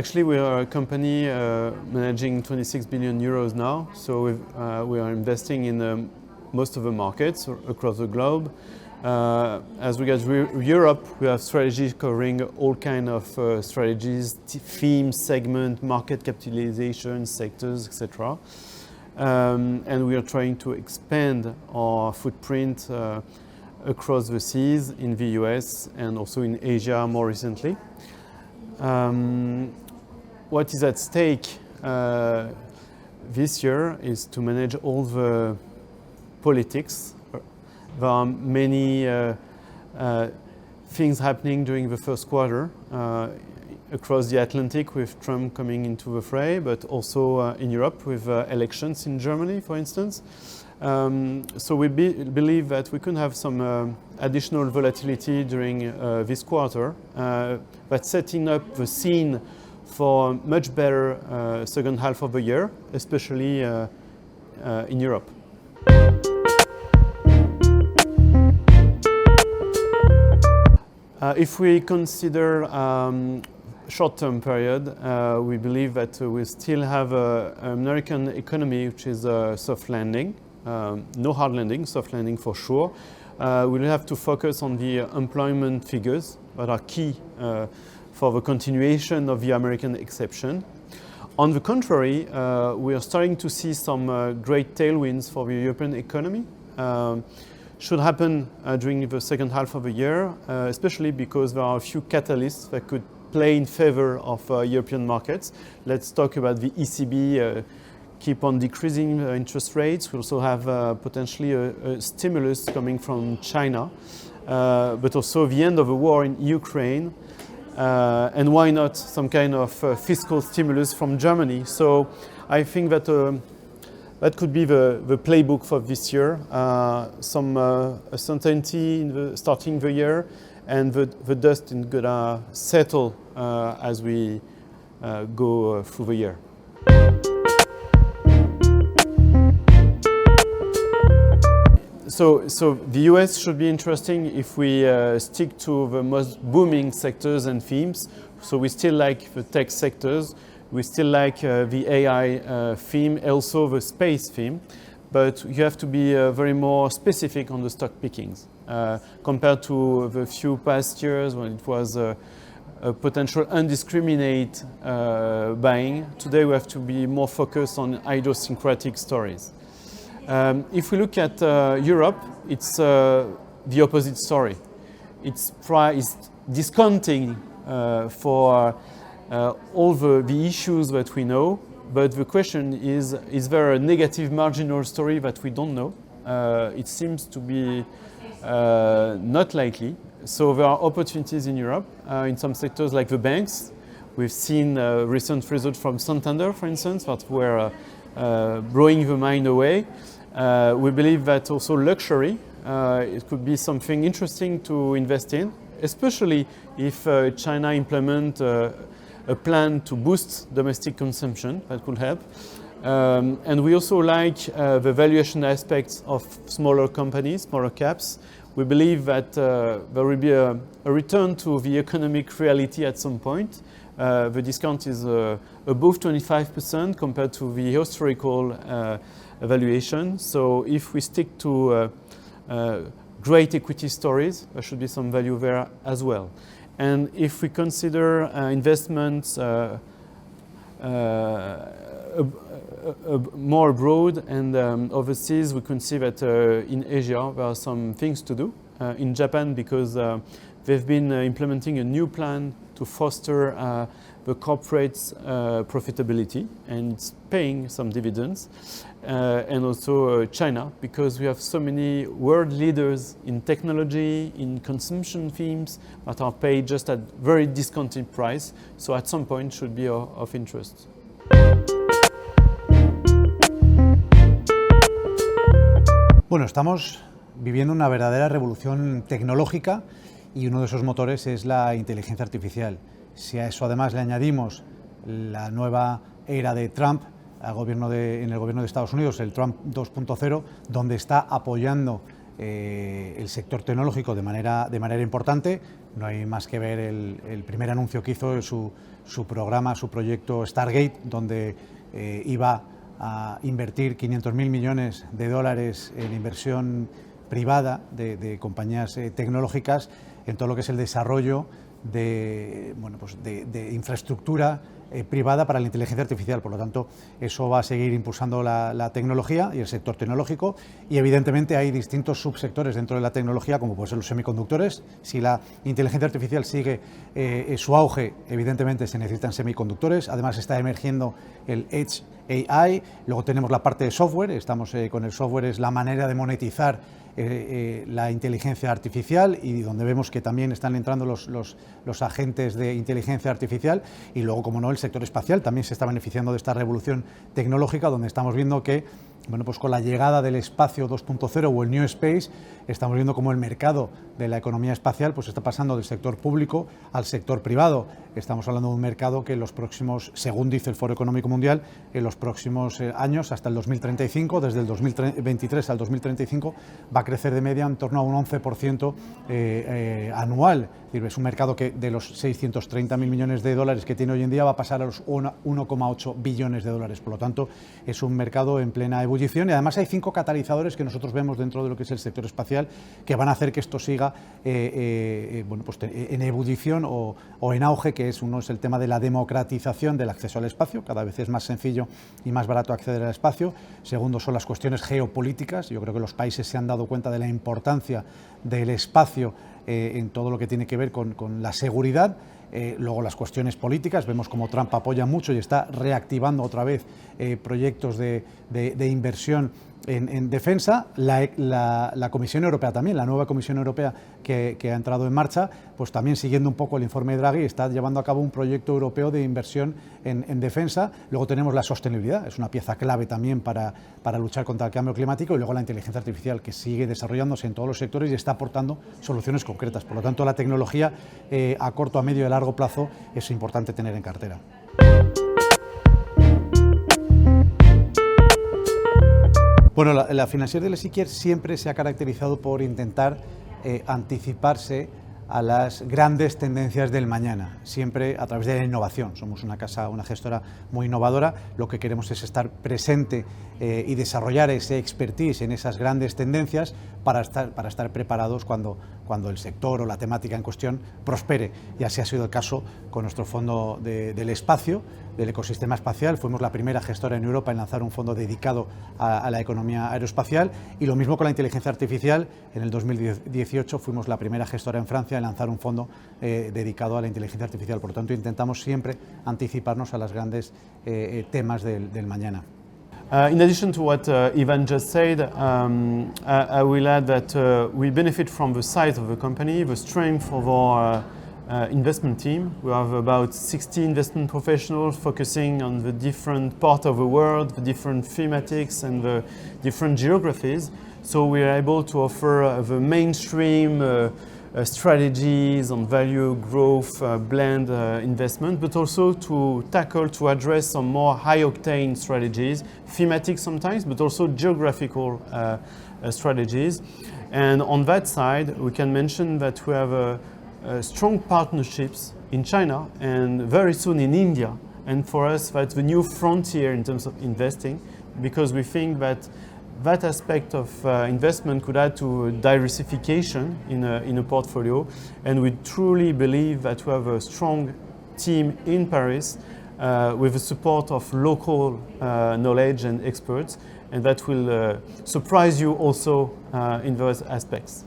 Actually, we are a company managing 26 billion euros now, so we are investing in most of the markets across the globe. As regards Europe, we have strategies covering all kinds of strategies, themes, segment, market capitalization, sectors, etc. And we are trying to expand our footprint across the seas in the US and also in Asia more recently. What is at stake this year is to manage all the politics. There are many things happening during the first quarter across the Atlantic, with Trump coming into the fray, but also in Europe with elections in Germany, for instance. So we believe that we could have some additional volatility during this quarter, but setting up the scene for much better second half of the year, especially in Europe. If we consider short-term period, we believe that we still have an American economy which is soft landing, no hard landing, soft landing for sure. We'll have to focus on the employment figures that are key for the continuation of the American exception. On the contrary, we are starting to see some great tailwinds for the European economy. Should happen during the second half of the year, especially because there are a few catalysts that could play in favor of European markets. Let's talk about the ECB keep on decreasing interest rates. We also have potentially a stimulus coming from China, but also the end of the war in Ukraine, and why not some kind of fiscal stimulus from Germany. So I think that that could be the playbook for this year. Some uncertainty in starting the year, and the dust is gonna settle as we go through the year. So the US should be interesting if we stick to the most booming sectors and themes. So we still like the tech sectors. We still like the AI theme, also the space theme, but you have to be very more specific on the stock pickings compared to the few past years when it was a potential indiscriminate buying. Today we have to be more focused on idiosyncratic stories. If we look at Europe, it's the opposite story. It's discounting for all the issues that we know, but the question is there a negative marginal story that we don't know? It seems to be not likely. So there are opportunities in Europe, in some sectors like the banks. We've seen recent results from Santander, for instance, that were blowing the mind away. We believe that also luxury, it could be something interesting to invest in, especially if China implement a plan to boost domestic consumption. That could help. And we also like the valuation aspects of smaller companies, smaller caps. We believe that there will be a return to the economic reality at some point. The discount is above 25% compared to the historical valuation. So if we stick to great equity stories, there should be some value there as well. And if we consider investments more abroad and overseas, we can see that in Asia there are some things to do. In Japan, because they've been implementing a new plan to foster the corporate's profitability, and it's paying some dividends. And also China, because we have so many world leaders in technology, in consumption themes that are paid just at very discounted price. So at some point should be of interest. Bueno, estamos viviendo una verdadera revolución tecnológica y uno de esos motores es la inteligencia artificial. Si a eso además le añadimos la nueva era de Trump en el gobierno de Estados Unidos, el Trump 2.0, donde está apoyando el sector tecnológico de manera importante. No hay más que ver el primer anuncio que hizo su programa, su proyecto Stargate, donde iba a invertir 500.000 millones de dólares en inversión privada de compañías tecnológicas en todo lo que es el desarrollo de infraestructura privada para la inteligencia artificial. Por lo tanto, eso va a seguir impulsando la tecnología y el sector tecnológico, y evidentemente hay distintos subsectores dentro de la tecnología, como pueden ser los semiconductores. Si la inteligencia artificial sigue su auge, evidentemente se necesitan semiconductores. Además está emergiendo el Edge AI. Luego tenemos la parte de software. Estamos con el software, es la manera de monetizar la inteligencia artificial, y donde vemos que también están entrando los agentes de inteligencia artificial. Y luego, como no, el sector espacial también se está beneficiando de esta revolución tecnológica, donde estamos viendo que, bueno, pues con la llegada del espacio 2.0 o el New Space, estamos viendo cómo el mercado de la economía espacial pues está pasando del sector público al sector privado. Estamos hablando de un mercado que en los próximos, según dice el Foro Económico Mundial, en los próximos años, hasta el 2035, desde el 2023 al 2035, va a crecer de media en torno a un 11% anual. Es decir, es un mercado que de los 630.000 millones de dólares que tiene hoy en día va a pasar a los 1,8 billones de dólares. Por lo tanto, es un mercado en plena ebullición, y además hay 5 catalizadores que nosotros vemos dentro de lo que es el sector espacial que van a hacer que esto siga en ebullición o en auge, que uno es el tema de la democratización del acceso al espacio. Cada vez es más sencillo y más barato acceder al espacio. Segundo, son las cuestiones geopolíticas. Yo creo que los países se han dado cuenta de la importancia del espacio en todo lo que tiene que ver con la seguridad. Luego las cuestiones políticas, vemos como Trump apoya mucho y está reactivando otra vez proyectos de inversión en defensa. La Comisión Europea también, la nueva Comisión Europea que ha entrado en marcha, pues también siguiendo un poco el informe de Draghi, está llevando a cabo un proyecto europeo de inversión en defensa. Luego tenemos la sostenibilidad, es una pieza clave también para luchar contra el cambio climático, y luego la inteligencia artificial, que sigue desarrollándose en todos los sectores y está aportando soluciones concretas. Por lo tanto, la tecnología a corto, a medio y a largo plazo es importante tener en cartera. Bueno, la Financière de Lessequier siempre se ha caracterizado por intentar anticiparse a las grandes tendencias del mañana, siempre a través de la innovación. Somos una gestora muy innovadora. Lo que queremos es estar presente y desarrollar ese expertise en esas grandes tendencias para estar preparados cuando el sector o la temática en cuestión prospere. Y así ha sido el caso con nuestro fondo del espacio, del ecosistema espacial. Fuimos la primera gestora en Europa en lanzar un fondo dedicado a la economía aeroespacial, y lo mismo con la inteligencia artificial. En el 2018 fuimos la primera gestora en Francia en lanzar un fondo dedicado a la inteligencia artificial. Por lo tanto, intentamos siempre anticiparnos a los grandes temas del mañana. In addition to what Ivan just said, I will add that we benefit from the size of the company, the strength of our investment team. We have about 60 investment professionals focusing on the different parts of the world, the different thematics and the different geographies. So we are able to offer the mainstream strategies on value, growth, blend investment, but also to address some more high-octane strategies, thematic sometimes, but also geographical strategies. And on that side, we can mention that we have strong partnerships in China and very soon in India. And for us, that's the new frontier in terms of investing, because we think that aspect of investment could add to diversification in a portfolio, and we truly believe that we have a strong team in Paris with the support of local knowledge and experts, and that will surprise you also in those aspects.